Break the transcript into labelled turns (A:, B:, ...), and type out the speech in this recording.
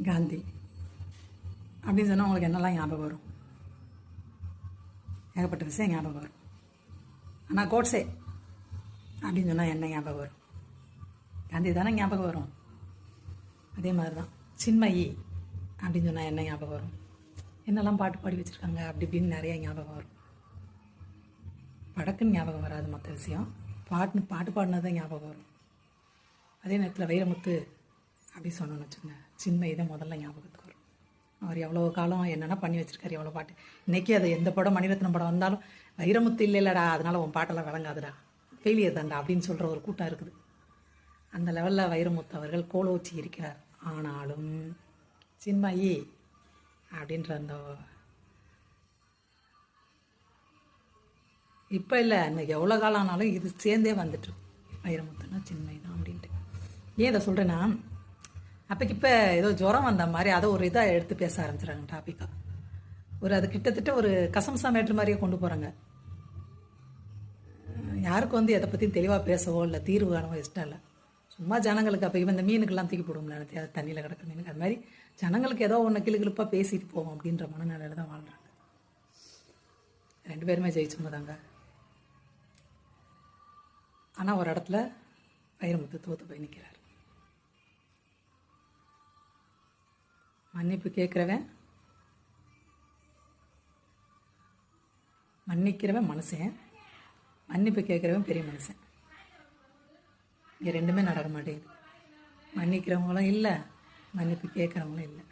A: காந்தி அப்படின்னு சொன்னால் உங்களுக்கு என்னெல்லாம் ஞாபகம் வரும்? ஏகப்பட்ட விஷயம் ஞாபகம் வரும். ஆனால் கோட்ஸே அப்படின்னு சொன்னால் என்ன ஞாபகம் வரும்? காந்தி தானே ஞாபகம் வரும். அதே மாதிரி தான் சின்மயி அப்படின்னு சொன்னால் என்ன ஞாபகம் வரும்? என்னெல்லாம் பாட்டு பாடி வச்சுருக்காங்க அப்படி இப்படின்னு நிறைய ஞாபகம் வரும். படக்குன்னு ஞாபகம் வராது, மற்ற விஷயம் பாட்டு பாடினது தான் ஞாபகம் வரும். அதே நேரத்தில் வைரமுத்து அப்படி சொன்னோன்னு வச்சுக்கோங்க, சின்மயி தான் முதல்ல ஞாபகத்துக்கு வரும். அவர் எவ்வளோ காலம் என்னென்ன பண்ணி வச்சுருக்காரு, எவ்வளோ பாட்டு. இன்றைக்கி அது எந்த படம், மணிரத்னம் படம் வந்தாலும் வைரமுத்து இல்லைல்லடா அதனால் உன் பாட்டெல்லாம் விளங்காதுடா, ஃபெயிலியர் தான்டா அப்படின்னு சொல்கிற ஒரு கூட்டம் இருக்குது. அந்த லெவலில் வைரமுத்து அவர்கள் கோலோச்சி இருக்கிறார். ஆனாலும் சின்மயி அப்படின்ற அந்த இப்போ இல்லை, இன்னைக்கு எவ்வளோ காலம் ஆனாலும் இது சேர்ந்தே வந்துட்டு வைரமுத்துனா சின்மயி தான் அப்படின்ட்டு. ஏன் இதை சொல்கிறேன்னா, அப்போக்கு இப்போ ஏதோ ஜுரம் வந்த மாதிரி அதை ஒரு இதாக எடுத்து பேச ஆரம்பிச்சிடறாங்க டாப்பிக்காக. அது கிட்டத்தட்ட ஒரு கசம்சா மேட்ரு மாதிரியே கொண்டு போகிறாங்க. யாருக்கும் எதை பற்றியும் தெளிவாக பேசவோ இல்லை தீர்வு காணவோ இஷ்டம் இல்லை. சும்மா ஜனங்களுக்கு அப்போ இந்த மீனுக்கெல்லாம் தூக்கி போடுவோம்ல, தண்ணியில் கிடக்கிற மீனுக்கு, அது மாதிரி ஜனங்களுக்கு ஏதோ ஒன்று கிளுகிழுப்பாக பேசிட்டு போவோம் அப்படின்ற மனநிலையில் தான் வாழ்கிறாங்க. 2 பேருமே ஜெயிச்சவங்க தாங்க. ஆனால் ஒரு இடத்துல வைரமுத்து தோற்று போய் நிற்கிறார். மன்னிப்பு கேட்குறவன் மன்னிக்கிறவன் மனுஷன், மன்னிப்பு கேட்குறவன் பெரிய மனுஷன். இங்கே 2மே நடக்க மாட்டேங்குது. மன்னிக்கிறவங்களும் இல்லை, மன்னிப்பு கேட்குறவங்களும் இல்லை.